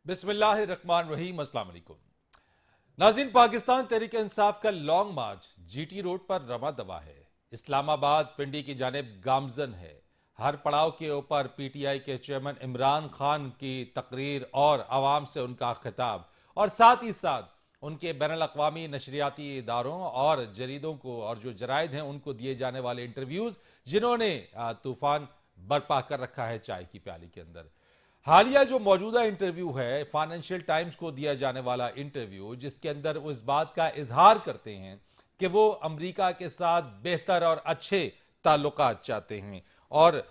बिस्मिल्लाहिर्रहमानिर्रहीम। अस्सलाम वालेकुम नाज़रीन, पाकिस्तान तहरीक इंसाफ का लॉन्ग मार्च जीटी रोड पर रवा दवा है। इस्लामाबाद पिंडी की जानिब गामजन है। हर पड़ाव के ऊपर पीटीआई के चेयरमैन इमरान खान की तकरीर और आवाम से उनका खिताब और साथ ही साथ उनके बैनुल-अक़वामी नशरियाती इदारों और जरीदों को और जो जराइद हैं उनको दिए जाने वाले इंटरव्यूज, जिन्होंने तूफान बर्पा कर रखा है चाय की प्याली के अंदर। हालिया जो मौजूदा इंटरव्यू है, फाइनेंशियल टाइम्स को दिया जाने वाला इंटरव्यू, जिसके अंदर वो इस बात का इजहार करते हैं कि वो अमेरिका के साथ बेहतर और अच्छे ताल्लुकात चाहते हैं, और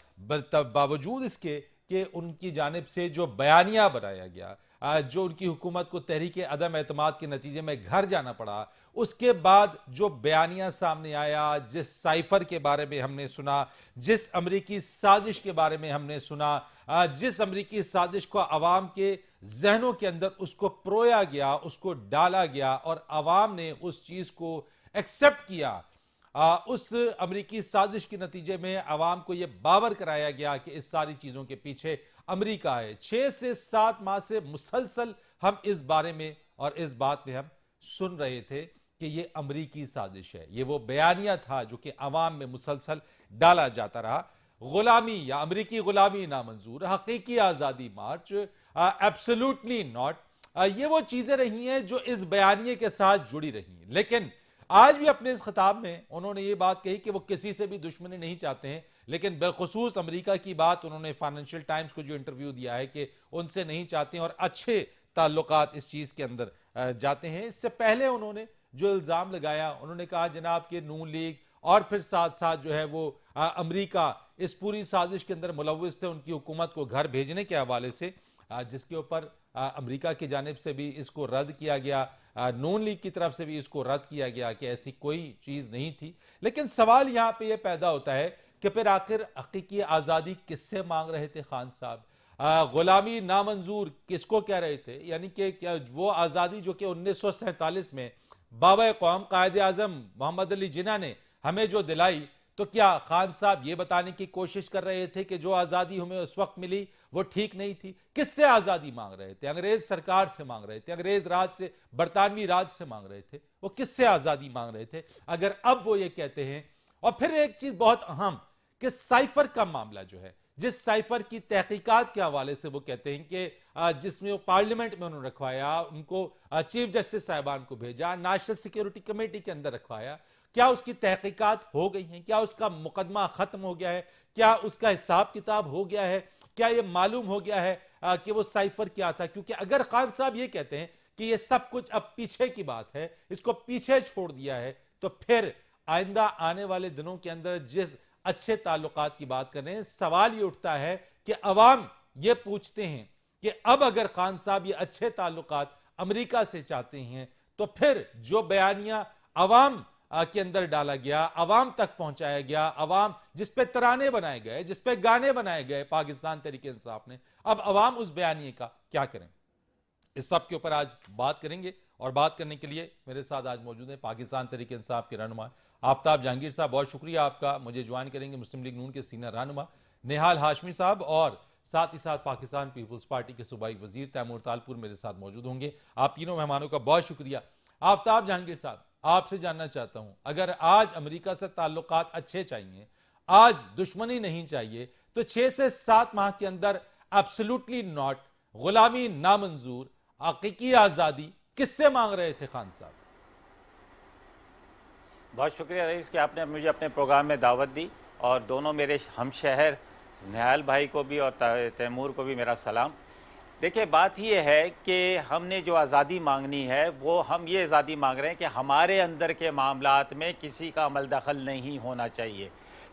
बावजूद इसके कि उनकी जानिब से जो बयानिया बनाया गया, जो उनकी हुकूमत को तहरीक अदम एतमाद के नतीजे में घर जाना पड़ा, उसके बाद जो बयानिया सामने आया, जिस साइफर के बारे में हमने सुना, जिस अमरीकी साजिश के बारे में हमने सुना, जिस अमरीकी साजिश को अवाम के जहनों के अंदर उसको परोया गया, उसको डाला गया और अवाम ने उस चीज को एक्सेप्ट किया, उस अमरीकी साजिश के नतीजे में अवाम को यह बावर कराया गया कि इस सारी चीजों के पीछे अमेरिका है। 6 से 7 माह से मुसलसल हम इस बारे में और इस बात में हम सुन रहे थे कि यह अमरीकी साजिश है। यह वो बयानिया था जो कि अवाम में मुसलसल डाला जाता रहा। गुलामी या अमरीकी गुलामी नामंजूर, हकीकी आजादी मार्च, एब्सोल्युटली नॉट, ये वो चीजें रही हैं जो इस बयानिए के साथ जुड़ी रही हैं। लेकिन आज भी अपने इस खिताब में उन्होंने ये बात कही कि वो किसी से भी दुश्मनी नहीं चाहते हैं, लेकिन बिलखुसूस अमेरिका की बात उन्होंने फाइनेंशियल टाइम्स को जो इंटरव्यू दिया है कि उनसे नहीं चाहते हैं और अच्छे ताल्लुकात इस चीज के अंदर जाते हैं। इससे पहले उन्होंने जो इल्जाम लगाया, उन्होंने कहा जनाब के नून लीग और फिर साथ साथ जो है वो अमेरिका इस पूरी साजिश के अंदर मुलव्विस थे, उनकी हुकूमत को घर भेजने के हवाले से, जिसके ऊपर अमेरिका की जानिब से भी इसको रद्द किया गया, नून लीग की तरफ से भी इसको रद्द किया गया कि ऐसी कोई चीज नहीं थी। लेकिन सवाल यहां पे यह पैदा होता है कि फिर आखिर हकीकी आजादी किससे मांग रहे थे खान साहब? गुलामी नामंजूर किसको कह रहे थे? यानी कि क्या वो आजादी जो कि 1947 में बाबा कौम कायदे आजम मोहम्मद अली जिन्ना ने हमें जो दिलाई, तो क्या खान साहब ये बताने की कोशिश कर रहे थे कि जो आजादी हमें उस वक्त मिली वो ठीक नहीं थी? किससे आजादी मांग रहे थे? अंग्रेज सरकार से मांग रहे थे, अंग्रेज राज से, बरतानवी राज से मांग रहे थे? वो किससे आजादी मांग रहे थे अगर अब वो ये कहते हैं? और फिर एक चीज बहुत अहम कि साइफर का मामला जो है, जिस साइफर की तहकीकात के हवाले से वो कहते हैं कि जिसमें वो पार्लियामेंट में उन्होंने रखवाया, उनको चीफ जस्टिस साहिबान को भेजा, नेशनल सिक्योरिटी कमेटी के अंदर रखवाया, क्या उसकी तहकीकात हो गई हैं? क्या उसका मुकदमा खत्म हो गया है? क्या उसका हिसाब किताब हो गया है? क्या यह मालूम हो गया है कि वो साइफर क्या था? क्योंकि अगर खान साहब ये कहते हैं कि ये सब कुछ अब पीछे की बात है, इसको पीछे छोड़ दिया है, तो फिर आइंदा आने वाले दिनों के अंदर जिस अच्छे ताल्लुकात की बात कर रहे हैं, सवाल ये उठता है कि अवाम ये पूछते हैं कि अब अगर खान साहब ये अच्छे ताल्लुकात अमेरिका से चाहते हैं, तो फिर जो बयानिया अवाम के अंदर डाला गया, अवाम तक पहुंचाया गया, अवाम जिस पे तराने बनाए गए, जिस पे गाने बनाए गए पाकिस्तान तहरीक इंसाफ ने, अब अवाम उस बयानिए का क्या करें? इस सब के ऊपर आज बात करेंगे। और बात करने के लिए मेरे साथ आज मौजूद है पाकिस्तान तहरीक इंसाफ के रहनुमा आफ्ताब जहांगीर साहब। बहुत शुक्रिया आपका, मुझे ज्वाइन करेंगे। मुस्लिम लीग नून के सीनियर रहनुमा निहाल हाशमी साहब, और साथ ही साथ पाकिस्तान पीपुल्स पार्टी के सूबाई वजीर तैमूर तालपुर मेरे साथ मौजूद होंगे। आप तीनों मेहमानों का बहुत शुक्रिया। आफ्ताब जहांगीर साहब, आपसे जानना चाहता हूं, अगर आज अमेरिका से ताल्लुकात अच्छे चाहिए, आज दुश्मनी नहीं चाहिए, तो 6 से 7 माह के अंदर एब्सोल्युटली नॉट, गुलामी नामंजूर, हकीकी आजादी किससे मांग रहे थे खान साहब? बहुत शुक्रिया रईस कि आपने मुझे अपने प्रोग्राम में दावत दी, और दोनों मेरे हमशहर निहाल भाई को भी और तैमूर को भी मेरा सलाम। देखिए, बात यह है कि हमने जो आज़ादी मांगनी है, वो हम ये आज़ादी मांग रहे हैं कि हमारे अंदर के मामलात में किसी का अमल दखल नहीं होना चाहिए।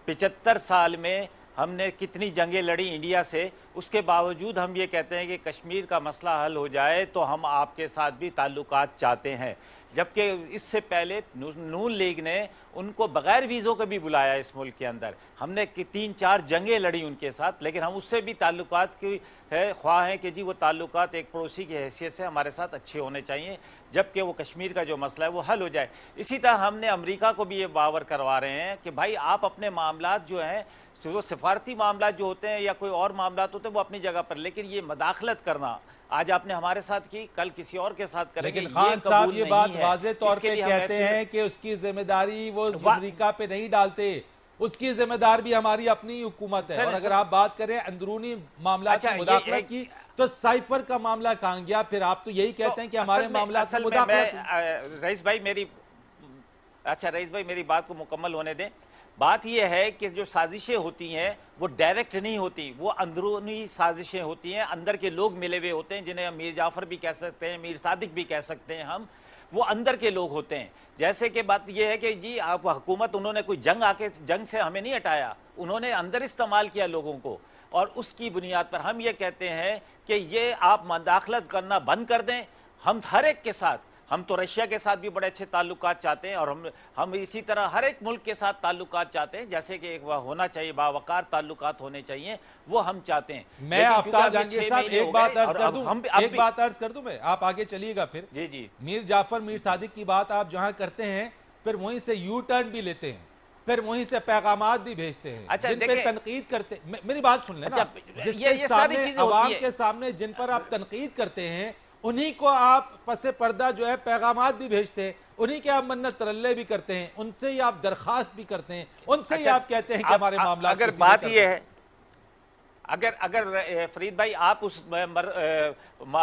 75 साल में हमने कितनी जंगें लड़ी इंडिया से, उसके बावजूद हम ये कहते हैं कि कश्मीर का मसला हल हो जाए तो हम आपके साथ भी ताल्लुकात चाहते हैं, जबकि इससे पहले नून लीग ने उनको बगैर वीज़ों के भी बुलाया इस मुल्क के अंदर। हमने 3-4 जंगें लड़ी उनके साथ, लेकिन हम उससे भी ताल्लुकात की ख्वाह हैं कि जी वो ताल्लुकात एक पड़ोसी की हैसियत से हमारे साथ अच्छे होने चाहिए, जबकि वो कश्मीर का जो मसला है वो हल हो जाए। इसी तरह हमने अमेरिका को भी ये बावर करवा रहे हैं कि भाई आप अपने मामलात जो हैं वो सिफारती मामला जो होते हैं या कोई और मामला होते हैं वो अपनी जगह पर, लेकिन ये मदाखलत करना आज आपने हमारे साथ की, कल किसी और के साथ करेंगे, लेकिन खान साहब कबूल ये नहीं बात है। वाज़ेह तौर इसके पे लिए हम कहते ऐसे- हैं कि उसकी जिम्मेदारी वो अमेरिका पे नहीं डालते, उसकी जिम्मेदार भी हमारी अपनी हुकूमत है। सर, और अगर सर- आप बात करें अंदरूनी मामला अच्छा, की ये मुदाखलत एक- की, तो साइफर का मामला कहां गया? फिर आप तो यही कहते हैं कि हमारे मामला की असल में मुदाखलत रईस भाई मेरी बात को मुकम्मल होने दें। बात यह है कि जो साजिशें होती हैं वो डायरेक्ट नहीं होती, वो अंदरूनी साजिशें होती हैं, अंदर के लोग मिले हुए होते हैं, जिन्हें मीर जाफर भी कह सकते हैं, मीर सादिक भी कह सकते हैं हम, वो अंदर के लोग होते हैं। जैसे कि बात यह है कि जी आप हुकूमत, उन्होंने कोई जंग से हमें नहीं हटाया, उन्होंने अंदर इस्तेमाल किया लोगों को, और उसकी बुनियाद पर हम ये कहते हैं कि ये आप मुदाखलत करना बंद कर दें। हम हर एक के साथ, हम तो रशिया के साथ भी बड़े अच्छे ताल्लुकात चाहते हैं, और हम इसी तरह हर एक मुल्क के साथ ताल्लुकात चाहते हैं, जैसे कि एक होना चाहिए, बावकार ताल्लुकात होने चाहिए, वो हम चाहते हैं। मैं लेकिन आफ्ताब क्योंकि अभी जहांगीर 6 साहब महीने हो एक बात गए, अर्ज और कर अब दूं, हम अब एक भी- बात अर्ज कर दूं मैं, आप आगे चलिएगा। फिर जी जी मीर जाफर मीर सादिक की बात आप जहां करते हैं, फिर वहीं से यू टर्न भी लेते हैं, फिर वहीं से पैगामात भी भेजते हैं, अच्छा, जिन पे देखिए- तनकीद करते। मेरी बात सुन लेना, अच्छा, जिस ये पे सारी सामने चीजें होती अवाम है। के सामने जिन पर आप तनकीद करते हैं, उन्हीं को आप पसे पर्दा जो है पैगामात भी भेजते हैं, उन्हीं के आप मन्नत तरल्ले भी करते हैं, उनसे ही आप दरखास्त भी करते हैं, उनसे ही अच्छा, आप कहते हैं कि हमारे मामला अगर बात यह है, अगर फरीद भाई आप उस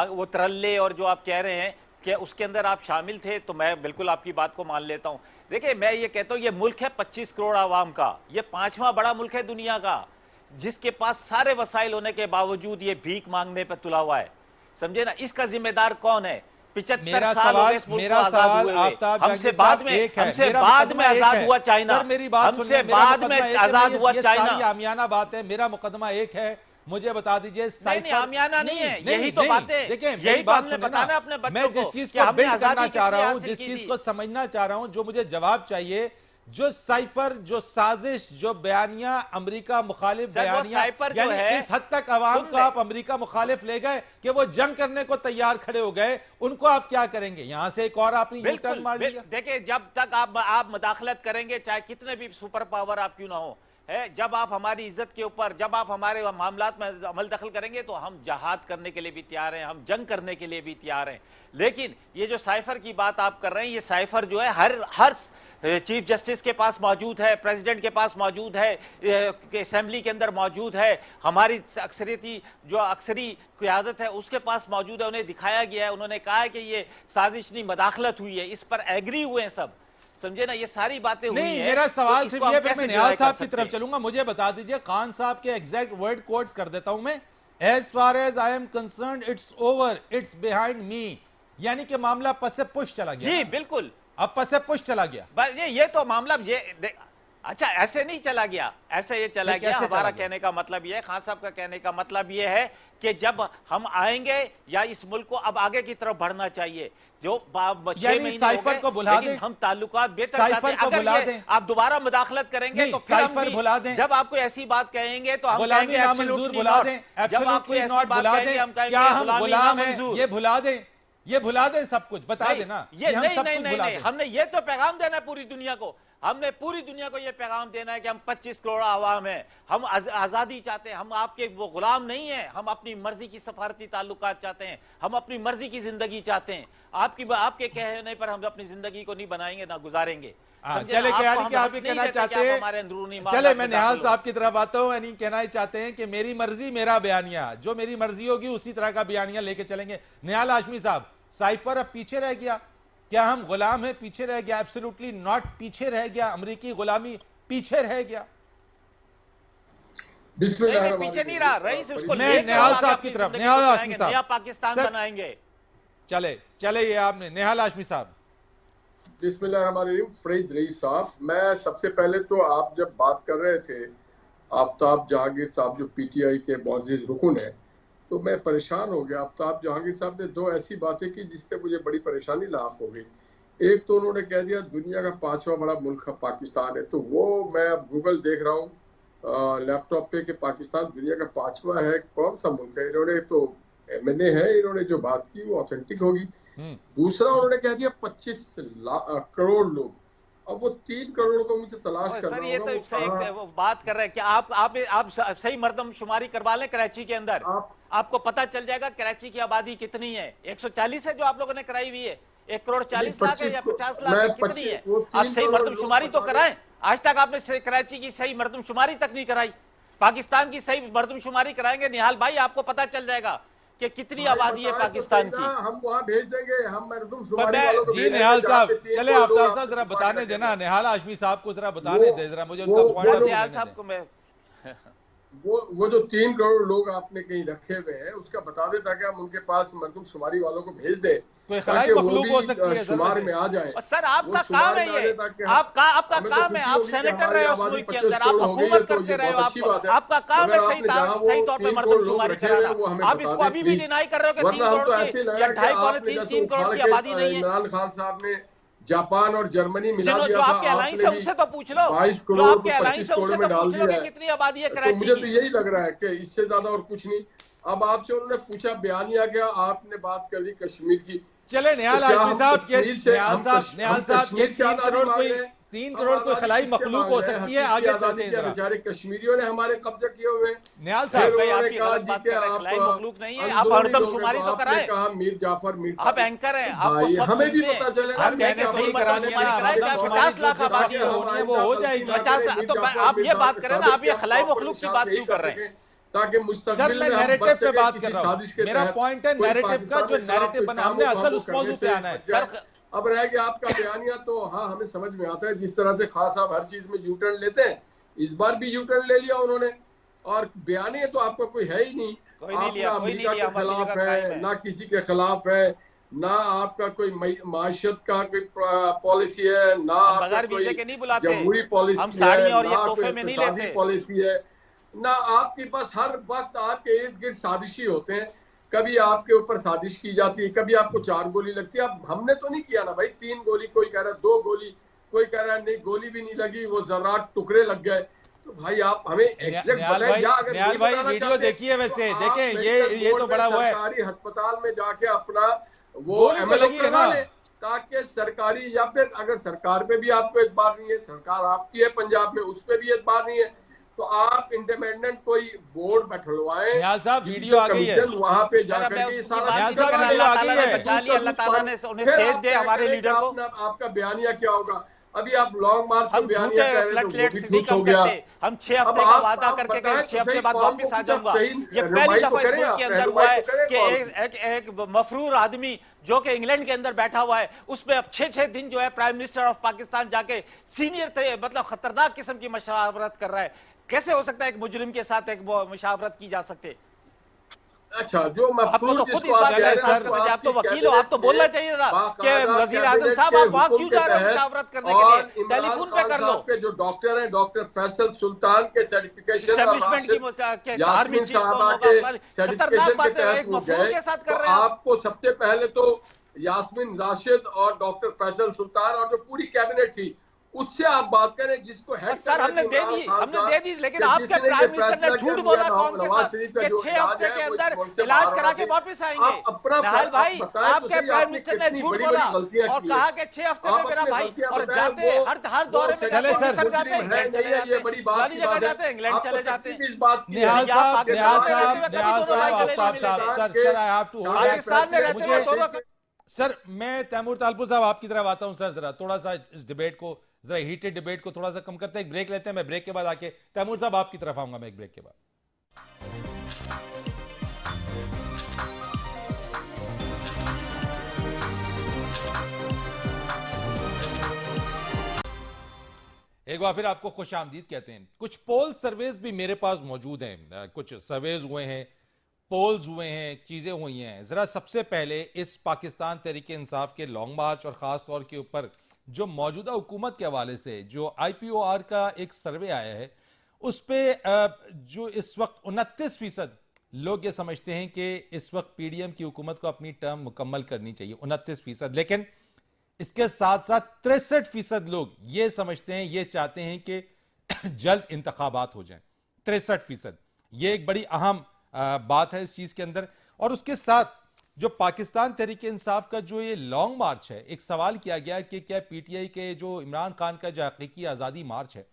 वो तरल्ले और जो आप कह रहे हैं कि उसके अंदर आप शामिल थे, तो मैं बिल्कुल आपकी बात को मान लेता हूं। देखिए, मैं ये कहता हूं, ये मुल्क है 25 करोड़ आवाम का, ये 5वां बड़ा मुल्क है दुनिया का, जिसके पास सारे वसाइल होने के बावजूद ये भीख मांगने पर तुला हुआ है। समझे ना, इसका जिम्मेदार कौन है? 75 साल हो गए इस मुल्क को आजाद हुए हुए। हमसे बाद में आजाद हुआ चाइना, हमसे बाद में आजाद हुआ चाइना। आमियाना बात है, मेरा मुकदमा एक है, मुझे बता दीजिए। नहीं, आमियाना नहीं है, यही तो बात है। देखिए, यही तो हमने बताना अपने बच्चों को, मैं जिस चीज कि को हमने बिल्ड करना आजादी चाह रहा किस लिए हूं, हासिल जिस की चीज थी? को समझना चाह रहा हूं, जो मुझे जवाब चाहिए, जो साइफर, जो साजिश, जो बयानिया, अमेरिका मुखालिफ सर, वो बयानिया, साइफर जो यानी है, इस हद तक अवाम सुन को ले। आप अमेरिका मुखालिफ ले गए कि वो जंग करने को तैयार खड़े हो गए, उनको आप क्या करेंगे? यहां से एक और आपने यू टर्न मार लिया। देखिए, जब तक आप मुदाखलत करेंगे, चाहे कितने भी सुपर पावर आप क्यों ना हो, है, जब आप हमारी इज्जत के ऊपर, जब आप हमारे मामलात में अमल दखल करेंगे, तो हम जहाद करने के लिए भी तैयार हैं, हम जंग करने के लिए भी तैयार हैं। लेकिन ये जो साइफर की बात आप कर रहे हैं, ये साइफर जो है हर चीफ जस्टिस के पास मौजूद है, प्रेसिडेंट के पास मौजूद है, असेंबली के अंदर मौजूद है, हमारी अक्सरियती जो अक्सरी क़यादत है उसके पास मौजूद है, उन्हें दिखाया गया है, उन्होंने कहा है कि ये साजिश नहीं, मदाखलत हुई है, इस पर एग्री हुए हैं सब। समझे ना, ये सारी बातें हुई नहीं, हैं। मेरा सवाल तो सिर्फ इसको ये, हम मैं कैसे निहाल डिनाई साहब कर की तरफ सकते हैं? चलूंगा। मुझे बता दीजिए, खान साहब के एग्जैक्ट वर्ड कोट्स कर देता हूं मैं। As far as I am concerned, it's over, it's behind me, यानी कि मामला पसे पुश चला गया। जी बिल्कुल, अब पसे पुश चला गया। ये तो मामला अच्छा, ऐसे नहीं चला गया, ऐसे ये चला ये गया। कैसे हमारा चला गया? कहने का मतलब ये है, खान साहब का कहने का मतलब ये है कि जब हम आएंगे, या इस मुल्क को अब आगे की तरफ बढ़ना चाहिए, जो 6 यानी महीने हो साइफर गए, को भुला लेकिन दें, हम ताल्लुकात बेहतर साइफर चाहते हैं। को अगर भुला ये दें। आप दोबारा मुदाखलत करेंगे नहीं, तो फिर हम साइफर भी, भुला दें। जब आपको ऐसी बात कहेंगे तो हम गुलामी कहेंगे नामंजूर absolutely भुला not। दें, जब आपको एब्सोल्युटली ऐसी नॉट बात भुला कहेंगे, दें। हम कहेंगे क्या हम गुलामी गुलाम हैं? नामंजूर। ये भुला दें, ये भुला दें, सब कुछ बता नहीं, देना, ये हम नहीं सब नहीं कुछ नहीं भुला नहीं, दें। हमने ये तो पैगाम देना है पूरी दुनिया को, हमने पूरी दुनिया को ये पैगाम देना है कि हम 25 करोड़ आवाम है, हम आजादी चाहते हैं, हम आपके वो गुलाम नहीं है, हम अपनी मर्जी की सफारती ताल्लुकात चाहते हैं, हम अपनी मर्जी की जिंदगी चाहते हैं। आपके कहने पर हम अपनी जिंदगी को नहीं बनाएंगे ना गुजारेंगे। चले क्या कि आप ये कहना चाहते हैं, चले मैं निहाल साहब की तरफ आता हूं, यानी कहना ही चाहते हैं कि मेरी मर्जी मेरा बयानिया, जो मेरी मर्जी होगी उसी तरह का बयानिया लेके चलेंगे। निहाल हाशमी साहब, साइफर अब पीछे रह गया, क्या हम गुलाम हैं? पीछे रह गया? एब्सोल्युटली नॉट, पीछे रह गया, अमेरिकी गुलामी पीछे रह गया। पीछे नहीं रहा रईस, उसको मैं निहाल साहब की तरफ, निहाल हाशमी साहब, नया पाकिस्तान बनाएंगे। चले ये आपने, निहाल हाशमी साहब। बिस्मिल्लाहिर्रहमानिर्रहीम। फरीद रईस साहब, मैं सबसे पहले तो आप जब बात कर रहे थे, आफ्ताब जहांगीर साहब जो पीटीआई के मुअज़्ज़िज़ रुकन है, तो मैं परेशान हो गया। आफ्ताब जहांगीर साहब ने 2 ऐसी बातें की जिससे मुझे बड़ी परेशानी लाक हो गई। एक तो उन्होंने कह दिया दुनिया का 5वां बड़ा मुल्क पाकिस्तान है, तो वो मैं अब गूगल देख रहा हूँ लैपटॉप पे कि पाकिस्तान दुनिया का 5वां है, कौन सा मुल्क है? इन्होंने तो MNA है, इन्होंने जो बात की वो ऑथेंटिक होगी। दूसरा उन्होंने कह दिया 25 करोड़ लोग। अब वो 3 करोड़ को मुझे तलाश और करना सर ये होगा, तो वो सही कहाँ। वो बात कर रहे हैं कि आप सही मर्दमशुमारी करवा लें कराची के अंदर, आप आपको पता चल जाएगा कराची की आबादी कितनी है। 140 है जो आप लोगों ने कराई हुई है, 1,40,00,000 है या 50 लाख मैं है, कितनी 25 है? वो आप 3 सही करोड़ लोग मर्दमशुमारी तो बता दें। कराएं। आज तक आपने कराची की सही मर्दमशुमारी तक नहीं कराई। पाकिस्तान की सही मर्दमशुमारी कराएंगे निहाल भाई, आपको पता चल जाएगा कि कितनी भाई आबादी है बताए तो पाकिस्तान सही की। ना, हम वहां भेज देंगे, हम पर मरदमशुमारी मैं वालों को जी भेज देंगे निहाल जहाँ साहब, पे 3 चले करोड़ लोग आफ्ताब साहब आपको जरा छुपा के बताने देना, रखेंगे। निहाल हाशमी साहब को जरा वो बताने दे, जरा मुझे वो उनका पॉइंट वो ऑफ जो व्यू निहाल लेने साहब दें। को मैं वो जो 3 करोड़ लोग आपने कहीं रखे हुए हैं उसका बता दे, ताकि हम उनके पास मरदमशुमारी वालों को भेज दें, कोई खलाई ताकि वो मखलूक भी हो सकती है सर शुमार वैसे। में आ जाए। और सर वो आपका काम शुमार है में आ ये, जाए ताकि आपका हमें तो काम है, खुशी आप होगी कि सेनेटर हमारी रहे हो उस आबादी मुल्क के 25 अंदर, आप करोड़ हो गई है, हुकूमत तो करते ये रहे हो, बहुत अच्छी बात है। आपका काम है मगर आपने जहाँ वो सही तौर पे 3 करोड़ लोग मर्दमशुमारी रखे हुए कराना। हैं वो हमें आप बता इसको दें अभी भी प्लीज, डिनाई कर रहे हो कि 3 वरना हम करोड़ तो की ऐसे या लगा कि 2.5 पौने आपने 3 जैसे 3 करोड़ उखाड़ की के आबादी नहीं है। इमरान खान साहब ने जापान और जर्मनी मिला जो दिया था, आपके अलायंस आपने है भी उनसे तो पूछ लो, 22 जो करोड़ आपके को अलायंस 25 है करोड़ उनसे में तो डाल पूछ लो दिया कि है। कितनी आबादी है तो कराची मुझे तो की। यही लग रहा है कि इससे ज्यादा और कुछ नहीं। अब आपसे उन्होंने पूछा बयानिया क्या, आपने बात कर दी कश्मीर की, चले तो निहाल क्या हाशमी हम साहब के, कश्मीर से निहाल हम साहब ये कश्मीर से आजादी मांग रहे हैं? तीन हम करोड़ कोई आजादी खलाई किससे मखलूक मांग हो रहे हैं? सकती है, हकीकी आगे चलते आजादी हैं क्या जरा। बेचारे कश्मीरियों ने हमारे कब्जा किए हुए हैं। निहाल फिर साहब भाई उन्होंने आप ये कहा गलत जी बात कि कर रहे हैं, आप खलाई मखलूक नहीं है, आप अंदरूनी लोग हैं, मर्दमशुमारी तो तो आपने कराएं। कहा मीर जाफर मीर आप सादिक। एंकर हैं, तो आपको भाई सब हमें भी सुनते हैं। पता चलेगा सर आप कि कहें मैंने कि क्या सही सही पता करा चले दिया मर्दमशुमारी ना, कराएं, चाहे कौन, 50 लाख मर्दमशुमारी आबादी जो हो। होनी है हम वो आइंदा हो गलती जाएगी। ना पचास करें, मीर तो जाफर आप मीर ये बात सादिक करें ना, आप ये खलाई प्रॉपर मखलूक की निशान बात नहीं क्यों कर कर रहे हैं? सके, ताकि सर मुस्तकबिल मैं में हम नैरेटिव बच पे सके बात कर किसी रहा हूँ, साजिश के मेरा तहत। पॉइंट है कोई नैरेटिव का, पाकिस्तान जो के खिलाफ नैरेटिव कोई बना काम हमने हो तो हम असल वो उस करने मौजू पे से आना है। बच जाए। सर अब रह गया आपका बयानिया, तो हाँ हमें समझ में आता है जिस तरह से खान साहब हर चीज में यू टर्न लेते हैं, इस बार भी यू टर्न ले लिया उन्होंने। और बयानिया तो आपका कोई है ही नहीं, कोई नहीं आप लिया, ना कोई नहीं अमेरिका लिया, के हम अपनी खिलाफ जगह कायम है, है। ना किसी के खिलाफ है, ना आपका कोई माशियत का कोई पॉलिसी है, ना हम आपका बगैर वीजे कोई के नहीं बुलाते, जमहूरी हम पॉलिसी है, साड़ियाँ और ये ना कोई तोहफे में नहीं इक्तिसादी लेते। पॉलिसी है, ना आपके पास हर वक्त आपके इर्द गिर्द साजिशी होते हैं। कभी आपके ऊपर साजिश की जाती है, कभी आपको 4 गोली लगती है। अब हमने तो नहीं किया ना भाई 3 गोली, कोई कह रहा है 2 गोली, कोई कह रहा है नहीं गोली भी नहीं लगी, वो जर्रात टुकड़े लग गए। तो भाई आप हमें एग्जैक्ट बताएं, या अगर निहाल नहीं भाई बताना वीडियो चाहते देखिए तो वैसे, आप देखें मेडिकल ये बोर्ड तो में बड़ा वो है, सरकारी अस्पताल में जाके अपना वो गोली तो एमएलओ लगी है करवा ना। लें, ताकि सरकारी, या फिर अगर सरकार पे भी आपको एतबार नहीं है, सरकार आपकी है पंजाब में, उस पर भी एतबार नहीं है, तो आप इंडिपेंडेंट कोई बोर्ड बैठलवाएं, निहाल साहब वीडियो जुडिशियल आ गई है। कमीशन, वहां पे सर जाकर मैं के ये उसकी सारा बात निहाल नहीं चीज साहब कर रहा, करा वीडियो लें। अल्लाह आ ताला गई ने है। बचा लिया, अल्लाह ताला ने उन्हें फिर सेहत आप दे तय हमारे करें कि लीडर को। आपका बयानिया क्या होगा। अभी आप लॉन्ग मार्च को हम बयानिया झूठे कह रहे थे, वो भी प्लेटलेट्स नहीं खुश हो कम गया। करते, हम 6 अब हफ्ते का वादा आप करके बताएं 6 तो हफ्ते सही, बाद कौन को वापस आ कुछ आप जाऊंगा। सही ये पहली रहनुमाई तो दफा इस करें, मुल्क आप के अंदर हुआ रहनुमाई है तो करें कि कौन की। एक मफरूर आदमी जो कि इंग्लैंड के अंदर बैठा हुआ है, उसमें अब 6-6 दिन जो है प्राइम मिनिस्टर ऑफ पाकिस्तान जाके सीनियर मतलब खतरनाक किस्म की मशावरत कर रहा है। कैसे हो सकता है एक मुजरिम के साथ एक मशावरत की जा सकते? अच्छा, जो आपको मफरूर तो खुद जिसको इस आप बात कह का रहे हैं, एहसास उसको करना चाहिए, आप तो आपकी वकील हो, आप तो कैबिनेट बोलना ने चाहिए था कि बाकायदा वजीर आजम कैबिनेट साहब के आप वहां हुक्म क्यों के जा रहे हो तहत, मुशावरत करने के लिए, और इमरान टेलीफोन पे खान कर लो। साहब के जो डॉक्टर हैं, डॉक्टर फैसल सुल्तान के सर्टिफिकेशन और एस्टेब्लिशमेंट राशिद की आर्मी यास्मीन चीफ कौन साहबा होगा? के खतरनाक सर्टिफिकेशन के बात है, तहत एक वो मफरूर गए, के साथ तो कर रहे हैं आप। आपको सबसे पहले तो यास्मीन राशिद और डॉक्टर फैसल सुल्तान और जो पूरी कैबिनेट थी उससे आप बात करें, जिसको हेड कर सर रहे हमने थे दे इमरान दी, खान हमने साहब, दे दी, लेकिन कि आपके जिसने ये प्राइम मिनिस्टर ने फैसला झूठ किया बोला मियां कौन के नवाज साथ शरीफ का कि जो 6 इलाज हफ्ते है के वो अंदर इस मुल्क से इलाज बाहर करा होना के चाहिए। वापस आएंगे। आप अपना निहाल आप भाई, बताएं तो आपके सही, प्राइम आपने मिनिस्टर ने कितनी झूठ बड़ी बोला बड़ी गलतियां और की कहा है। कि 6 हफ्ते में आप मेरा अपनी भाई, गलतियां और बताएं। जाते हर दौरे में चले जाते, सर, मिस्र जाते हैं, मुजरिम है इंग्लैंड नहीं चले है, जाते ये हैं, बड़ी बात फलानी की जगह बात है। जाते हैं, इंग्लैंड आपको चले जाते तकलीफ हैं। इस बात की है निहाल या साहब, पाकिस्तान निहाल में रहते साहब, हुए कभी निहाल दोनों साहब, भाई गले नहीं आफ्ताब मिले साहब, थे। Sir I have to hold back Pakistan में रहते हुए मुझे, दोनों सर मैं तैमूर तालपुर साहब आपकी तरफ आता हूं सर, जरा थोड़ा सा इस डिबेट को, जरा हीटेड डिबेट को थोड़ा सा कम करते हैं, एक ब्रेक लेते हैं, मैं ब्रेक के बाद आके तैमूर साहब आपकी तरफ आऊंगा, मैं एक ब्रेक के बाद। एक बार फिर आपको खुश आमदीद कहते हैं। कुछ पोल सर्वेज भी मेरे पास मौजूद हैं, कुछ सर्वेज हुए हैं, पोल्स हुए हैं, चीजें हुई हैं। जरा सबसे पहले इस पाकिस्तान तहरीक इंसाफ के लॉन्ग मार्च और खास तौर के ऊपर जो मौजूदा हुकूमत के हवाले से जो IPOR का एक सर्वे आया है, उस पर जो इस वक्त 29% लोग ये समझते हैं कि इस वक्त PDM की हुकूमत को अपनी टर्म मुकम्मल करनी चाहिए, 29%। लेकिन इसके साथ साथ 63% लोग ये समझते हैं, ये चाहते हैं कि जल्द इंतखाबात हो जाएं। 63%, ये एक बड़ी अहम बात है इस चीज के अंदर। और उसके साथ जो पाकिस्तान तहरीक इंसाफ का जो ये लॉन्ग मार्च है, एक सवाल किया गया कि क्या पीटीआई के जो इमरान खान का जो हकीकी आज़ादी मार्च है,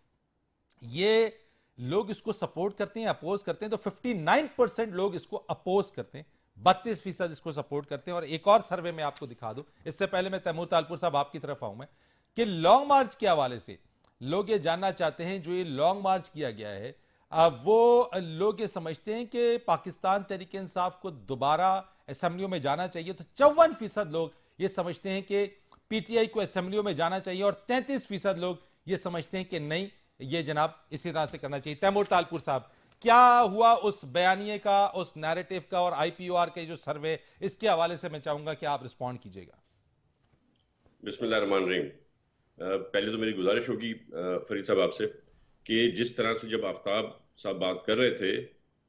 ये लोग इसको सपोर्ट करते हैं, अपोज करते हैं? तो 59% लोग इसको अपोज करते हैं, 32% इसको सपोर्ट करते हैं। और एक और सर्वे में आपको दिखा दूं, इससे पहले मैं तैमूर तालपुर साहब आपकी तरफ आऊं मैं, कि लॉन्ग मार्च के हवाले से लोग ये जानना चाहते हैं, जो ये लॉन्ग मार्च किया गया है, वो लोग ये समझते हैं कि पाकिस्तान तहरीक इंसाफ को दोबारा असेंबलियों में जाना चाहिए। तो 54% लोग ये समझते हैं कि पीटीआई को असेंबलियों में जाना चाहिए, और 33% लोग ये समझते हैं कि नहीं, ये जनाब इसी तरह से करना चाहिए। तैमूर तालपुर साहब, क्या हुआ उस बयानिए का, उस नैरेटिव का और आईपीओआर के जो सर्वे, इसके हवाले से मैं चाहूंगा कि आप रिस्पॉन्ड कीजिएगा। बिस्मिल्लाहिर्रहमानिर्रहीम। पहले तो मेरी गुजारिश होगी फरीद साहब आपसे कि जिस तरह से जब आफ्ताब साहब बात कर रहे थे,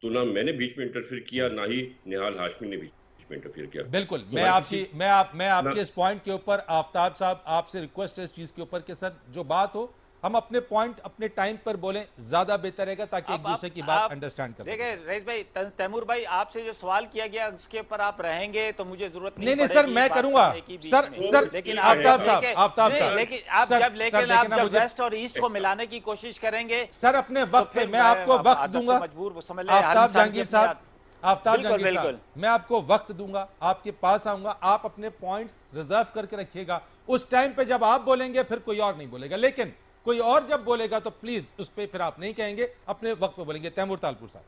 तो ना मैंने बीच में इंटरफेयर किया, ना ही निहाल हाशमी ने बीच में इंटरफेयर किया। बिल्कुल, तो मैं आपके इस पॉइंट के ऊपर, आफ्ताब साहब, आपसे रिक्वेस्ट है इस चीज के ऊपर कि सर जो बात हो हम अपने पॉइंट अपने टाइम पर बोलें, ज्यादा बेहतर रहेगा, ताकि एक दूसरे की बात अंडरस्टैंड कर सकें। देखिए रईस भाई, तैमूर भाई, आपसे जो सवाल किया गया उसके ऊपर आप रहेंगे तो मुझे जरूरत नहीं नहीं सर, मैं करूंगा सर, लेकिन आफ्ताब साहब, लेकिन आप जब वेस्ट और ईस्ट को मिलाने की कोशिश करेंगे सर अपने वक्त पे मैं आपको वक्त दूंगा। मजबूर समझ लें। आफ्ताब जहांगीर साहब, आफ्ताब जहांगीर बिल्कुल। साहब, मैं आपको वक्त दूंगा, आपके पास आऊंगा, आप अपने पॉइंट्स रिजर्व करके रखिएगा। उस टाइम पे जब आप बोलेंगे फिर कोई और नहीं बोलेगा, लेकिन कोई और जब बोलेगा तो प्लीज उस पे फिर आप नहीं कहेंगे, अपने वक्त पे बोलेंगे। तैमूर तालपुर साहब,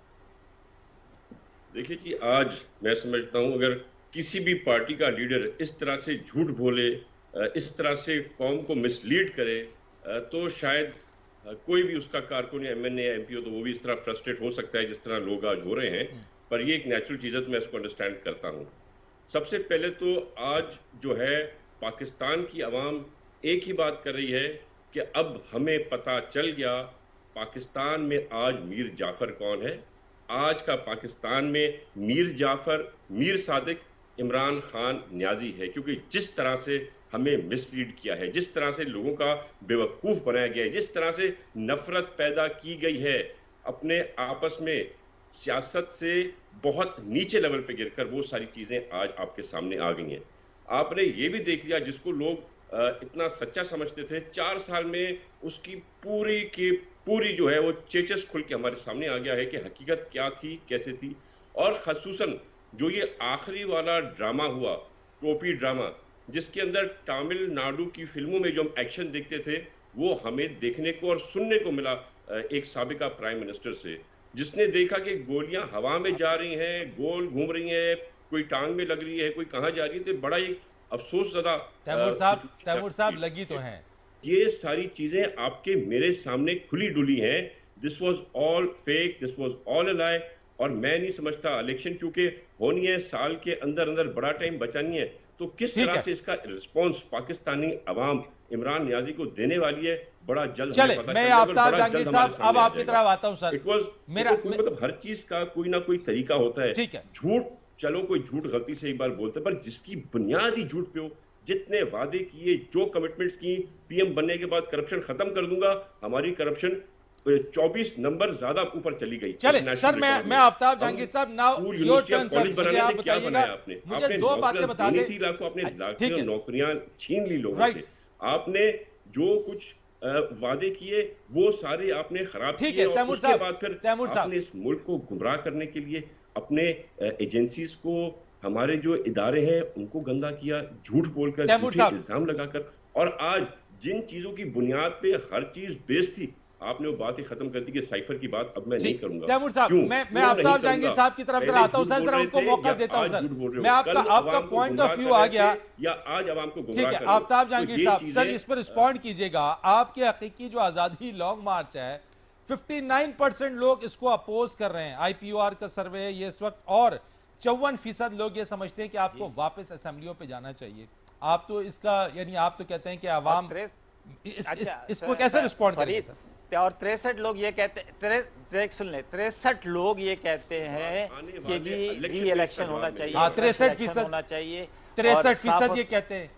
देखिए कि आज मैं समझता हूं, अगर किसी भी पार्टी का लीडर इस तरह से झूठ बोले, इस तरह से कौम को मिसलीड करे, तो शायद कोई भी उसका कारकुन या एमएनए या एमपी हो तो वो भी इस तरह फ्रस्ट्रेट हो सकता है जिस तरह लोग आज हो रहे हैं। पर ये एक नेचुरल चीज़ है, तो मैं इसको अंडरस्टैंड करता हूं। सबसे पहले तो आज जो है पाकिस्तान की आवाम एक ही बात कर रही है कि अब हमें पता चल गया पाकिस्तान में आज मीर जाफर कौन है। आज का पाकिस्तान में मीर जाफर, मीर सादिक, इमरान खान न्याजी है, क्योंकि जिस तरह से हमें मिसलीड किया है, जिस तरह से लोगों का बेवकूफ़ बनाया गया है, जिस तरह से नफरत पैदा की गई है, अपने आपस में सियासत से बहुत नीचे लेवल पे गिरकर वो सारी चीज़ें आज आपके सामने आ गई हैं। आपने ये भी देख लिया, जिसको लोग इतना सच्चा समझते थे, 4 साल में उसकी पूरी की पूरी जो है वो चेचस खुल के हमारे सामने आ गया है कि हकीकत क्या थी, कैसे थी। और खसूसन जो ये आखिरी वाला ड्रामा हुआ, टोपी ड्रामा, जिसके अंदर तमिलनाडु की फिल्मों में जो हम एक्शन देखते थे, वो हमें देखने को और सुनने को मिला एक साबिका प्राइम मिनिस्टर से, जिसने देखा कि गोलियां हवा में जा रही हैं, गोल घूम रही हैं, कोई टांग में लग रही है, कोई कहां जा रही है। तो बड़ा एक अफसोस ज़्यादा। तैमूर साहब लगी तो हैं, ये सारी चीजें आपके मेरे सामने खुली डुली हैं। This was all fake, this was all a lie. और मैं नहीं समझता, इलेक्शन चूंकि होनी है, साल के अंदर अंदर बड़ा टाइम बचा नहीं है, तो किस तरह से इसका रिस्पॉन्स पाकिस्तानी अवाम इमरान न्याजी को देने वाली है, बड़ा जल्द चले मैं आफ्ताब जहांगीर साहब अब आपकी तरफ आता हूं सर। इट वाज मेरा मतलब हर चीज का कोई ना कोई तरीका होता है। ठीक है, झूठ, चलो कोई झूठ गलती से एक बार बोलते, पर जिसकी बुनियादी झूठ पे हो, जितने वादे किए, जो कमिटमेंट्स की, पीएम बनने के बाद करप्शन खत्म कर दूंगा, हमारी करप्शन 24 नंबर ज्यादा ऊपर चली गई। चले सर, मैं आफ्ताब जहांगीर साहब, नाउ योर टर्न सर, मुझे आप बताइएगा, मुझे दो बातें बता दें। आपने लाखों नौकरियां छीन ली लोगों से, आपने जो कुछ वादे किए वो सारे आपने खराब किए, और उसके बाद फिर आपने इस मुल्क को गुमराह करने के लिए अपने एजेंसीज को, हमारे जो इदारे हैं उनको गंदा किया, झूठ बोलकर, झूठे इल्जाम लगाकर। और आज जिन चीजों की बुनियाद पे हर चीज बेस थी, आपने वो बात ही खत्म कर दी कि साइफर की बात अब मैं नहीं करूंगा। तैमूर साहब, मैं आफ्ताब जहांगीर साहब की तरफ से आता हूं सर, जरा उनको मौका देता हूं सर। मैं आपका पॉइंट ऑफ व्यू आ गया, या आज आवाम को ठीक है। आफ्ताब जहांगीर साहब सर, इस पर रिस्पॉन्ड कीजिएगा। आपके हकीकी जो आजादी लॉन्ग मार्च है, 59% लोग इसको अपोज कर रहे हैं, आईपीओआर का सर्वे है ये इस वक्त, और 54% लोग ये समझते हैं कि आपको वापस असेंबलियों पे जाना चाहिए। आप तो इसका यानी आप तो कहते हैं कि आवाम इसको कैसे रिस्पॉन्ड करेंगे? और 63 लोग ये कहते हैं, सुन ले, 63 लोग ये कहते हैं कि जी री इलेक्शन होना चाहिए, 63% होना चाहिए, 63% ये कहते हैं।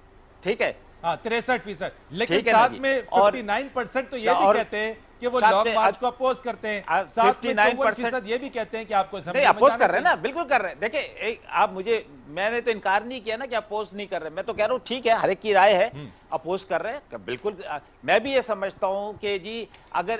ठीक है, हाँ 63%, लेकिन ठीक है ना साथ जी। में और 59% तो ये भी और कहते हैं कि वो साथ लॉन्ग में मार्च को अपोज करते हैं, साथ में 59% 54% ये भी कहते हैं कि आपको नहीं असेंबली में अपोज जाना कर रहे हैं ना, चाहिए। बिल्कुल कर रहे हैं। देखिए आप मुझे, मैंने तो इनकार नहीं किया ना कि अपोज नहीं कर रहे, मैं तो कह रहा हूँ ठीक है, हर एक की राय है, अपोज कर रहे हैं बिल्कुल। मैं भी ये समझता हूँ कि जी अगर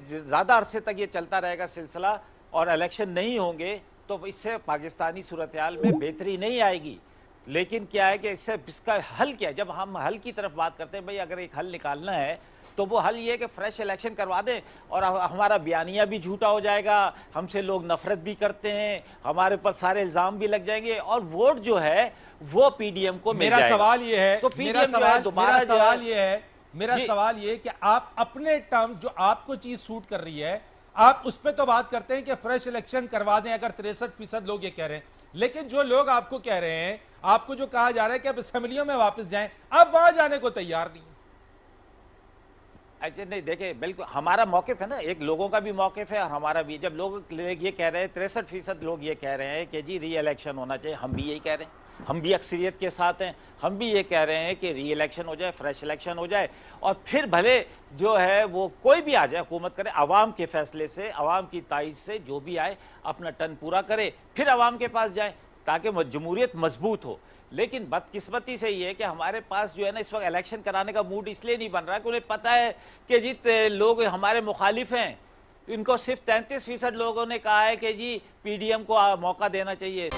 ज्यादा अरसे तक ये चलता रहेगा सिलसिला और इलेक्शन नहीं होंगे तो इससे पाकिस्तानी सूरत-ए-हाल में बेहतरी नहीं आएगी। लेकिन क्या है कि इसका हल क्या है, जब हम हल की तरफ बात करते हैं, भाई अगर एक हल निकालना है तो वो हल ये है कि फ्रेश इलेक्शन करवा दें और हमारा बयानिया भी झूठा हो जाएगा, हमसे लोग नफरत भी करते हैं, हमारे पर सारे इल्जाम भी लग जाएंगे और वोट जो है वो पीडीएम को मिल मेरा जाएगा। सवाल ये है, तो मेरा पीडीएम जो है सवाल दोबारा मेरा सवाल ये है, मेरा जी। सवाल ये है कि आप अपने टर्म जो आपको चीज सूट कर रही है, आप उस पर तो बात करते हैं कि फ्रेश इलेक्शन करवा दें, अगर 63% लोग ये कह रहे हैं, लेकिन जो लोग आपको कह रहे हैं, आपको जो कहा जा रहा है कि आप असेंबलियों में वापस जाएं, अब वहां जाने को तैयार नहीं। ऐसे नहीं, देखिए बिल्कुल हमारा मौकिफ है ना, एक लोगों का भी मौकिफ है और हमारा भी। जब लोग ये कह रहे हैं, 63% लोग ये कह रहे हैं कि जी री इलेक्शन होना चाहिए, हम भी यही कह रहे हैं, हम भी अक्सरियत के साथ हैं, हम भी ये कह रहे हैं कि री इलेक्शन हो जाए, फ्रेश इलेक्शन हो जाए और फिर भले जो है वो कोई भी आ जाए हुकूमत करे, अवाम के फैसले से, अवाम की ताइज से जो भी आए अपना टर्न पूरा करे, फिर अवाम के पास जाए ताकि जमहूरियत मजबूत हो। लेकिन बदकिस्मती से ये है कि हमारे पास जो है ना इस वक्त इलेक्शन कराने का मूड इसलिए नहीं बन रहा कि उन्हें पता है कि जी लोग हमारे मुखालिफ हैं। इनको सिर्फ 33% लोगों ने कहा है कि जी पीडीएम को मौका देना चाहिए।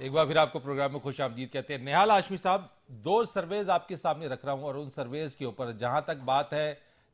एक बार फिर आपको प्रोग्राम में खुश आमदीद कहते हैं। निहाल हाशमी साहब, दो सर्वेज आपके सामने रख रहा हूं और उन सर्वेज के ऊपर जहां तक बात है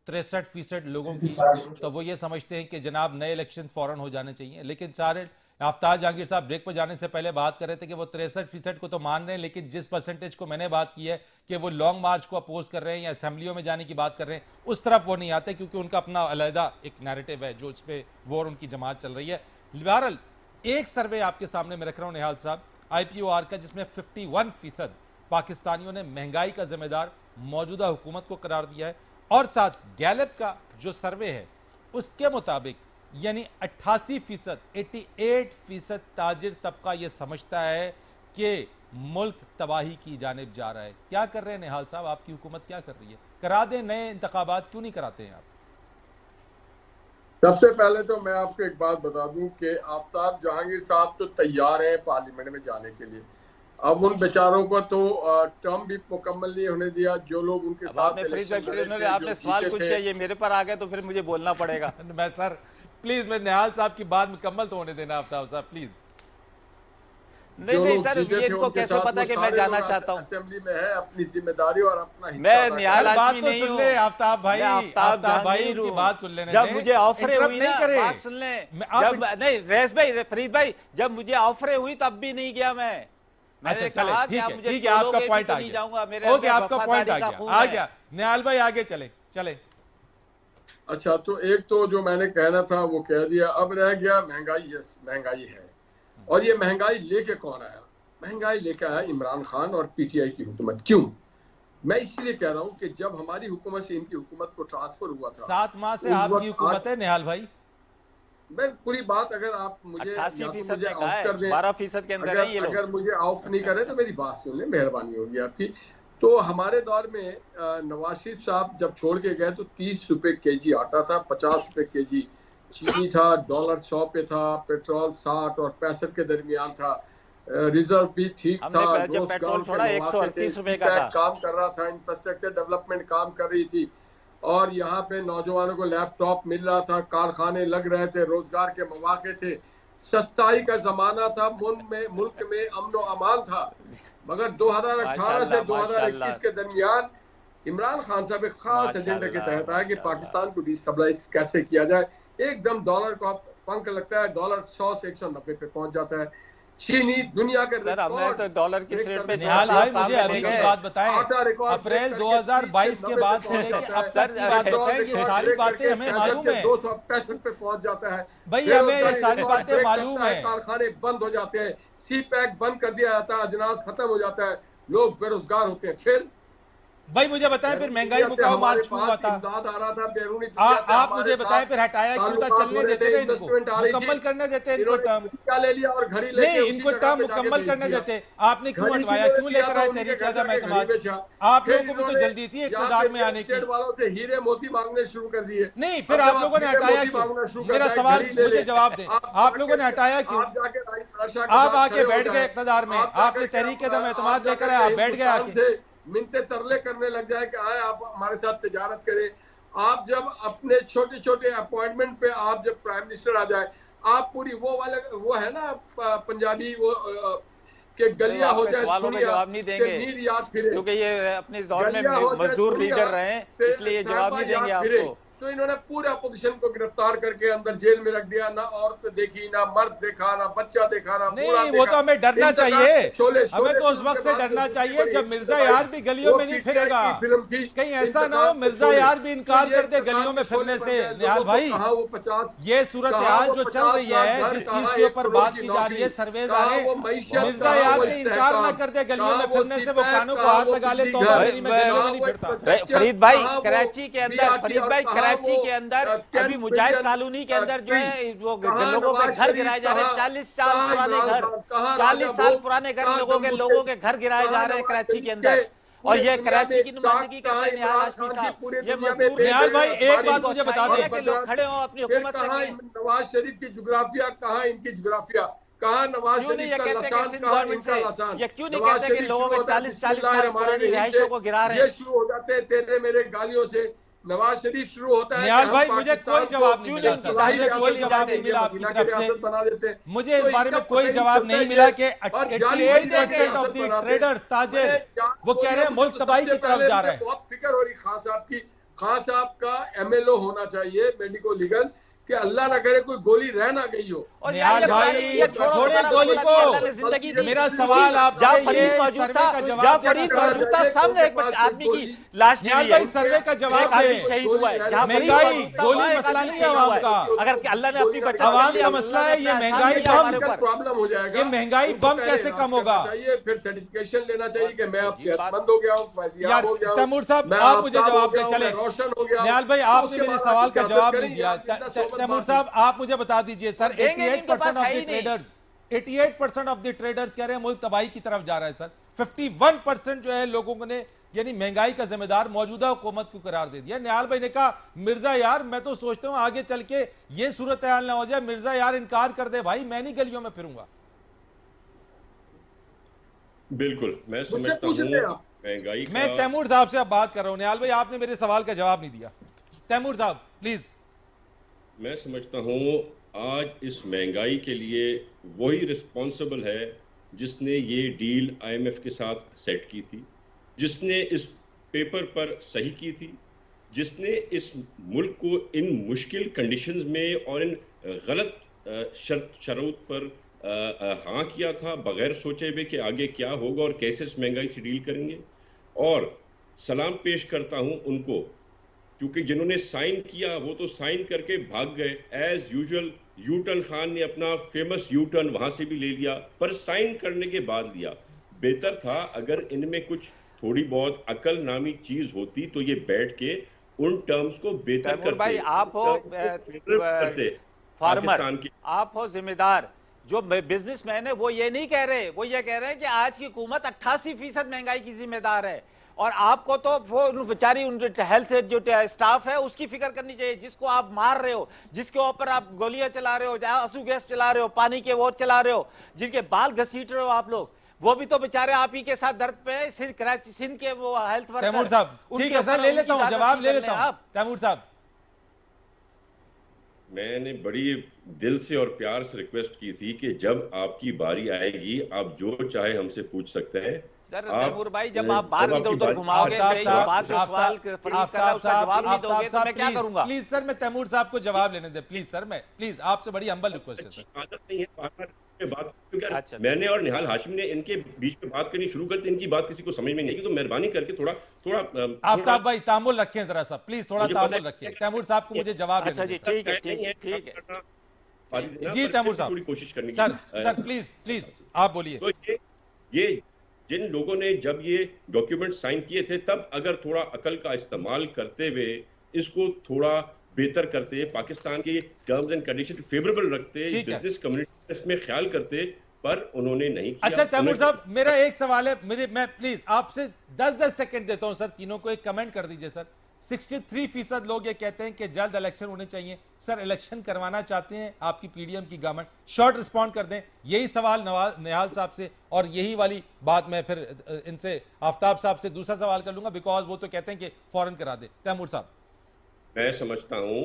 63% लोगों की, तो वो ये समझते हैं कि जनाब नए इलेक्शन फौरन हो जाने चाहिए, लेकिन सारे आफ्ताब जहांगीर साहब ब्रेक पर जाने से पहले बात कर रहे थे कि वो 63% को तो मान रहे हैं, लेकिन जिस परसेंटेज को मैंने बात की है कि वो लॉन्ग मार्च को अपोज कर रहे हैं या असेंबलियों में जाने की बात कर रहे हैं, उस तरफ वो नहीं आते क्योंकि उनका अपना अलहदा एक नैरेटिव है जो उस पर वो और उनकी जमात चल रही है। बहरहाल एक सर्वे आपके सामने मैं रख रहा हूं निहाल साहब, IPOR का, जिसमें 51% पाकिस्तानियों ने महंगाई का जिम्मेदार मौजूदा हुकूमत को करार दिया है, और साथ गैलेप का जो सर्वे है उसके मुताबिक यानी 88%, 88% ताजिर तबका यह समझता है कि मुल्क तबाही की जानिब जा रहा है। क्या कर रहे हैं निहाल साहब, आपकी हुकूमत क्या कर रही है? करा दें नए इंतखाबात, क्यों नहीं कराते हैं आप? सबसे पहले तो मैं आपको एक बात बता दूं कि आफ्ताब जहांगीर साहब तो तैयार हैं पार्लियामेंट में जाने के लिए। अब उन बेचारों को तो टर्म भी मुकम्मल नहीं होने दिया। जो लोग उनके साथ आपने सवाल कुछ किया, ये मेरे पर आ गए तो फिर मुझे बोलना पड़ेगा। मैं सर प्लीज, मैं निहाल साहब की बात मुकम्मल तो होने देना आफ्ताब साहब प्लीज। नहीं सर, ये इनको कैसे पता कि मैं जाना चाहता हूँ? असेंबली में है, अपनी जिम्मेदारी और अपना हिस्सा मैं निहाल बात हाशमी तो नहीं सुन हूँ। ले आफ्ताब भाई, आफ्ताब भाई उनकी बात सुन लेने जब दें। मुझे ऑफरें इंटरप्ट हुई नहीं ना, करें। बात सुन लें, जब नहीं रेस भाई, फरीद भाई, जब मुझे ऑफरें हुई तब भी नहीं गया मैं। अच्छा मैंने चले, कहा कि ठीक आप है, मुझे ठीक है, आपका छोड़ोगे पॉइंट तो आ नहीं गया। जाऊंगा, मेरे ओके, अंदर आपका पॉइंट आ वफादारी का गया, खून आ है। गया। निहाल भाई आगे चले चले। अच्छा, तो एक तो जो मैंने कहना था वो कह दिया। अब रह गया महंगाई। यस, महंगाई है, और ये महंगाई लेके कौन आया? महंगाई लेके आया इमरान खान और पीटीआई की हुकूमत। क्यों? मैं इसीलिए कह रहा हूँ कि जब हमारी हुकूमत से इनकी हुकूमत को ट्रांसफर हुआ था, 7 माह से उस आपकी वक्त हुकूमत है निहाल भाई। मैं पूरी बात, अगर आप मुझे 88% मुझे ने कहा ऑफ है, कर दें, 12% के अंदर है ये लोग। अगर मुझे ऑफ नहीं करें तो मेरी बात सुन लें, मेहरबानी होगी आपकी। तो हमारे दौर में नवाज शरीफ साहब जब छोड़ के गए तो 30 रुपए केजी आटा था, 50 रुपए केजी चीनी था, डॉलर 100 पे था, पेट्रोल 60 और 65 के दरमियान था, रिजर्व भी ठीक था, जब पेट्रोल छोड़ा 138 रुपए का था। काम कर रहा था, इंफ्रास्ट्रक्चर डेवलपमेंट काम कर रही थी, और यहाँ पे नौजवानों को लैपटॉप मिल रहा था, कारखाने लग रहे थे, रोजगार के मौके थे, सस्ताई का जमाना था, मुल्क में अमन व अमान था। मगर 2018 से 2021 के दरमियान इमरान खान साहब एक खास एजेंडा के तहत आया कि पाकिस्तान को डिस्टेबलाइज कैसे किया जाए। एकदम डॉलर को पंख लगता है, डॉलर 100 से 190 पे पहुंच जाता है। चीनी दुनिया के तो डॉलर किस रेट पे? निहाल भाई मुझे अभी की बात बताएं, अप्रैल 2022 के बाद से लेकर अब तक की बात बताएं, ये सारी बातें हमें मालूम है। 265 पे पहुंच जाता है भाई, हमें ये सारी बातें मालूम है। कारखाने बंद हो जाते हैं, सी पैक बंद कर दिया जाता है, अजनास खत्म हो जाता है, लोग बेरोजगार होते हैं। फिर भाई मुझे बताएं फिर महंगाई दुनिया से मुकाम हमारे मार्च क्यों हुआ पास था? इमदाद आ रहा था, बैरूनी दुनिया से आप हमारे मुझे बताएं साथ फिर हटाया क्यों था? ताल्लुकात चलने हो रहे देते थे, थे इनको, इन्वेस्टमेंट आ रही थी, मुकम्मल करने देते इनको इन्होंने टर्म। घड़ी का ले लिया और घड़ी लेके नहीं, उसी इनको जगह टर्म पे जाके मुकम्मल बेच करने दिया। देते। आपने क्यों घड़ी हटवाया? किन्होंने क्यों दिया लेकर था, आए उनके तहरीक घर आदम जाके घड़ी एतमाद? बेचा। आप फिर लोगों को भी तो इन्होंने जल्दी थी यहाँ इक़्तिदार पे में रियल आने की। एस्टेट वालों से हीरे मोती मांगने शुरू कर दिए। नहीं, फिर अब आप जब लोगों ने हीरे हटाया मोती क्यों? मांगना शुरू कर मेरा दें, सवाल घड़ी ले मुझे ले। जवाब दें। आप लोगों ने हटाया क्यों? आप जाके राइट बादशाह के आप साथ आके खड़े हो बैठ गए जाएं। इक़्तिदार में, आप आपने जाकर तहरीक के- आदम एतमाद आप लेकर जाकर आए, के आप बैठ गए हिंदुस्तान आके। से मिन्नते तरले करने लग जाए कि आए आप हमारे साथ तिजारत करें। आप जब अपने छोटे छोटे अपॉइंटमेंट पे आप जब प्राइम मिनिस्टर आ जाए, आप पूरी वो वाले वो है ना पंजाबी वो के अरे वो गलियां हो आपके जाए सवालों में सुनिया जवाब नहीं के देंगे, मीर याद फिरे, क्योंकि ये अपने इस दौर में गलियां हो जाए मजदूर सुनिया लीडर रहे हैं, ते इसलिए ये जवाब नहीं साहबा देंगे याद फिरे। आपको। तो इन्होंने पूरे अपोजिशन को गिरफ्तार करके अंदर जेल में रख दिया। ना औरत देखी, ना मर्द देखा, ना बच्चा देखा, ना बूढ़ा नहीं, देखा। वो तो हमें डरना इंतकाम चाहिए। शोले हमें तो उस फिल्म वक्त के से बाद डरना जो चाहिए बड़ी जब मिर्जा यार भी गलियों वो में नहीं PTI फिरेगा। की फिल्म थी, कहीं ऐसा ना हो इंतकाम मिर्जा शोले। यार भी इनकार तो ये कर दे गलियों में इंतकाम फिरने के से। शोले बन गए। निहाल लोगों भाई, को कहाँ वो 50 ये सूरत कहाँ हाल वो जो चल 50 रही लाख है, घर, जिस कहाँ चीज के 1 ऊपर करोड़ बात की की जा रही है, नौकरी, सर्वेज आ कहाँ रहे वो हैं, मईशत, मिर्जा कहाँ यार वो ने इनकार ना इस्तेहकाम, कर दे गलियों में कहाँ वो फिरने से, वो सिपैत, कानों को कहाँ हाथ वो लगा ले, बिजली तौबा घर, मेरी, मैं गलियों में नहीं कहाँ फिरता। वो फरीद भाई, कहाँ वो कराची के अंदर, BRT फरीद और भाई, कहाँ कराची वो के अंदर 10 अभी मुजाहिद बिलियन कॉलोनी के अंदर जो है वो कहाँ लोगों के नवाज घर शरीफ, गिराए जा रहे हैं। कहाँ 40 साल कहाँ पुराने इमरान घर, खान, कहाँ 40 राजा साल भोग, पुराने घर, कहाँ लोगों के घर गिराए जा कहाँ रहे हैं नवाज कराची शरीफ के अंदर। और पूरी ये दुनिया कराची में की नुमाइंदगी कहाँ करते हैं निहाल इमरान हाशमी खान की साहब। पूरी ये दुनिया में मजदूर निहाल भाई, लीडर एक बात मुझे बता चाहिए दें कि लोग खड़े हों अपनी फिर हुकूमत से कहाँ कहें। नवाज शरीफ की जुग्राफिया, कहाँ इनकी जुग्राफिया, कहाँ नवाज क्यों नहीं शरीफ ये का कहते कि लसान, सिंध कहाँ गवर्नमेंट इनका से, लसान। ये क्यों नहीं नवाज कहते कि शरीफ लोगों शुरू के होता है 40 साल पुरानी बिस्मिल्लाहिर्रहमानिर्रहीम रहायशों को गिरा रहे ये हैं। शुरू हो जाते हैं तेरे मेरे गालियों से। नवाज शरीफ शुरू होता है निहाल कि हम भाई, मुझे पाकिस्तान कोई जवाब नहीं को मिला क्यों सर, नहीं मुझे जाते? कोई ये जवाब नहीं जाते? मिला आपकी मदीना की तरफ रियासत से। बना देते हैं। मुझे इस तो बारे इनका में कोई पता जवाब चलता नहीं है मिला ये। कि और जाली 88% ऑफ रियासत द बनाते हैं। ट्रेडर्स, ताजिर, मैं जान वो कह रहे हैं मुझे मुल्क तो तबाही सबसे की तरफ पहले जा मुझे रहा है। बहुत फिक्र हो रही खान साहब की। खान साहब का MLO होना चाहिए, मेडिको लीगल, कि अल्लाह ना करे कोई गोली रह ना गई हो। और निहाल यार भाई, ये छोड़ो छोड़े तुम्हारा गोली मसला को। कि अल्लाह ने जिंदगी दी। मेरा सवाल आपसे जहाँ ये फरीद मौजूद सर्वे था, का जहाँ जवाब फरीद देना मौजूद सर। था, सामने एक आदमी की लाश निहाल मिली भाई, है। सर्वे का जवाब एक आदमी दे। शहीद हुआ है। जहाँ फरीद महंगाई, मौजूद था, गोली वहाँ एक मसला आदमी नहीं है शहीद आवाम हुआ है। का। अगर अल्लाह ने अपनी बचा आवाम कर लिया, का मसला है, ये अल्लाह ने महंगाई एहसान किया बम। हमारे ऊपर। प्रॉब्लम हो जाएगा। ये महंगाई उनको बम पहले कैसे इलाज कम होगा? करना चाहिए, फिर सर्टिफिकेशन लेना चाहिए कि मैं अब अजीब बात। सेहतमंद हो गया हूँ, फैजियाब यार हो गया हूँ, तैमूर साहब, मैं आप मुझे आफताब हो जवाब गया दें, हूँ, चले। मैं रोशन हो गया हूँ। निहाल भाई, तो आपने उसके मेरे बाद सवाल आप का सियासत जवाब नहीं करेंगे, दिया। आप जितना सोबत तैमूर बात साहब, आप मुझे बता दीजिए सर, देंगे नहीं, इनके पास 88% ऑफ है द ही नहीं। ट्रेडर्स, 88% ऑफ द ट्रेडर्स कह रहे हैं मुल्क तबाही की तरफ जा रहा है सर। 51% जो है लोगों ने यानी महंगाई का जिम्मेदार मौजूदा हुकूमत को करार दे दिया। निहाल भाई ने कहा मिर्जा यार, मैं तो सोचता हूं आगे चल के ये सूरत हाल ना हो जाए, मिर्जा यार इनकार कर दे, भाई मैं नहीं गलियों में फिरूंगा। बिल्कुल, मैं मुझसे समझता पूछ हूँ रहे हैं आप। महंगाई मैं का, तैमूर साहब से अब बात कर रहा हूं। निहाल भाई, आपने मेरे सवाल का जवाब नहीं दिया। तैमूर साहब प्लीज। मैं समझता हूँ आज इस महंगाई के लिए वही रिस्पॉन्सिबल है जिसने ये डील IMF के साथ सेट की थी, जिसने इस पेपर पर सही की थी, जिसने इस मुल्क को इन मुश्किल कंडीशंस में और इन गलत शरोत पर हाँ किया था, बगैर सोचे हुए कि आगे क्या होगा और कैसे इस महंगाई से डील करेंगे। और सलाम पेश करता हूं उनको, क्योंकि जिन्होंने साइन किया वो तो साइन करके भाग गए। एज यूजुअल यूटर्न खान ने अपना फेमस यूटर्न वहां से भी ले लिया, पर साइन करने के बाद लिया। बेहतर था अगर इनमें कुछ थोड़ी बहुत अकल नामी चीज होती तो ये बैठ के उन टर्म्स को बेहतर करते। भाई, आप हो फार्मर, आप हो जिम्मेदार, जो बिजनेसमैन है वो ये नहीं कह रहे, वो ये कह रहे हैं कि आज की हुकूमत 88% महंगाई की जिम्मेदार है। और आपको तो वो बेचारी उन हेल्थ जो स्टाफ है उसकी फिक्र करनी चाहिए, जिसको आप मार रहे हो, जिसके ऊपर आप गोलियां चला रहे हो, आंसू गैस चला रहे हो, पानी के वो चला रहे हो, जिनके बाल घसीट रहे हो आप लोग, वो भी तो बेचारे आप ही के साथ दर्द पे। कराची सिंध के वो हेल्थ वर्कर, तैमूर साहब ठीक है सर, ले लेता हूं जवाब, ले लेता हूं। तैमूर साहब, मैंने बड़ी दिल से और प्यार से रिक्वेस्ट की थी कि जब आपकी बारी आएगी आप जो चाहे हमसे पूछ सकते हैं। सर तैमूर भाई, जब आप बार इधर उधर घुमाओगे, बात जो सवाल फरीद कर रहा है उसका जवाब नहीं दोगे तो मैं क्या करूंगा? प्लीज सर, मैं तैमूर साहब को जवाब लेने दे प्लीज सर, मैं प्लीज आपसे बड़ी हम्बल रिक्वेस्ट है सर। आदत नहीं है बात, अच्छा। मैंने और निहाल हाशिमी ने इनके बीच में बात करनी शुरू करते, इनकी बात किसी को समझ में नहीं आएगी, तो मेहरबानी करके थोड़ा आफ्ताब भाई तामुल रखें जरा सा, प्लीज थोड़ा तामुल रखें। तैमूर साहब को मुझे जवाब अच्छा जी, ठीक है जी तैमूर साहब, पूरी कोशिश करनी सर प्लीज आप बोलिए। तो ये जिन लोगों ने जब ये डॉक्यूमेंट साइन किए थे तब अगर थोड़ा अकल का इस्तेमाल करते हुए इसको थोड़ा बेहतर करते, पाकिस्तान की टर्म्स एंड कंडीशन फेवरेबल रखते, ठीक है। बिजनेस कम्युनिटी इसमें ख्याल करते, पर उन्होंने नहीं किया। अच्छा तैमूर उन्हें- साहब, मेरा एक सवाल है, मैं प्लीज आपसे 10-10 सेकंड देता हूं सर, तीनों को एक कमेंट कर दीजिए सर। 63% लोग ये कहते हैं कि जल्द इलेक्शन होने चाहिए। सर इलेक्शन करवाना चाहते हैं आपकी पीडीएम की गवर्नमेंट? शॉर्ट रिस्पॉन्ड कर दें। यही सवाल निहाल साहब से, और यही वाली बात मैं फिर इनसे आफ्ताब साहब से दूसरा सवाल कर लूंगा, बिकॉज वो तो कहते हैं कि फौरन करा दे। तैमूर साहब, मैं समझता हूं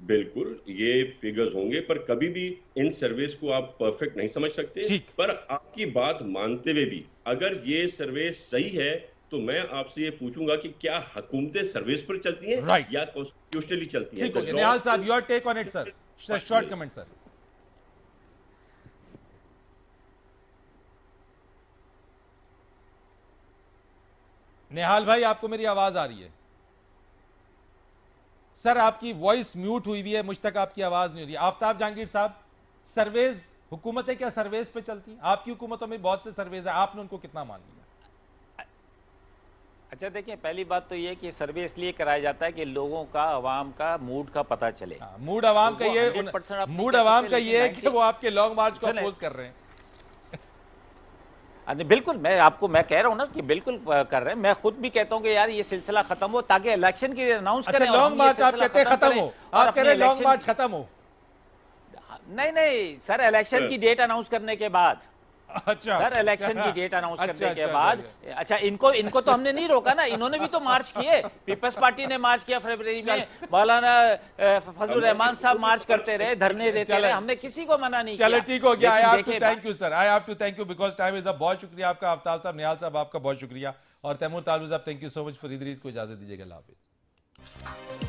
बिल्कुल ये फिगर्स होंगे, पर कभी भी इन सर्वेस को आप परफेक्ट नहीं समझ सकते। ठीक। पर आपकी बात मानते हुए भी अगर ये सर्वे सही है तो मैं आपसे ये पूछूंगा कि क्या हुकूमतें सर्वेस पर चलती हैं Right. या कॉन्स्टिट्यूशनली चलती हैं? ठीक हो गया। निहाल साहब, your take on it sir, short comment sir. Nihal भाई, आपको मेरी आवाज आ रही है? सर आपकी वॉइस म्यूट हुई है, मुझ तक आपकी आवाज नहीं हो रही। आफ्ताब जहांगीर साहब, सर्वेज, हुकूमतें क्या सर्वेज पे चलती हैं? आपकी हुकूमतों में बहुत से सर्वेज है, आपने उनको कितना मान लिया? अच्छा देखिए, पहली बात तो ये कि सर्वे इसलिए कराया जाता है कि लोगों का, आवाम का मूड का पता चले। मूड अवाम का वो ये 100% आप नहीं मूड कह अवाम सकते, का ये है लेकिन कि वो आपके लॉन्ग मार्च को सुने। अपोज कर रहे हैं। बिल्कुल, मैं कह रहा हूं ना कि बिल्कुल कर रहे हैं। मैं खुद भी कहता हूं कि यार ये सिलसिला खत्म हो ताकि इलेक्शन की अनाउंस अच्छा, करें। और लॉन्ग हम ये मार्च आप सिलसिला कहते हैं खत्म करें हो, और आप कह रहे हैं अपने लॉन्ग मार्च इलेक्शन- खत्म हो। नहीं सर, इलेक्शन की डेट अनाउंस करने के बाद, अच्छा सर इलेक्शन की डेट अनाउंस अच्छा, करने के अच्छा, बाद। अच्छा। अच्छा, इनको तो हमने नहीं रोका ना, इन्होंने भी तो मार्च किए। पीपल्स पार्टी ने मार्च किया फरवरी में, मौलाना फजलुर रहमान साहब मार्च करते रहे, धरने देते चले। रहे, हमने किसी को मना नहीं किया। चलो ठीक हो गया। आई लेकिन हैव टू देखिए, thank you sir, I have to thank you because time is up. बहुत शुक्रिया आपका आफ्ताब साहब, निहाल साहब आपका बहुत शुक्रिया, और तैमूर तालवी साहब thank you so much. Farid Reez को इजाजत दीजिएगा। अल्लाह हाफिज।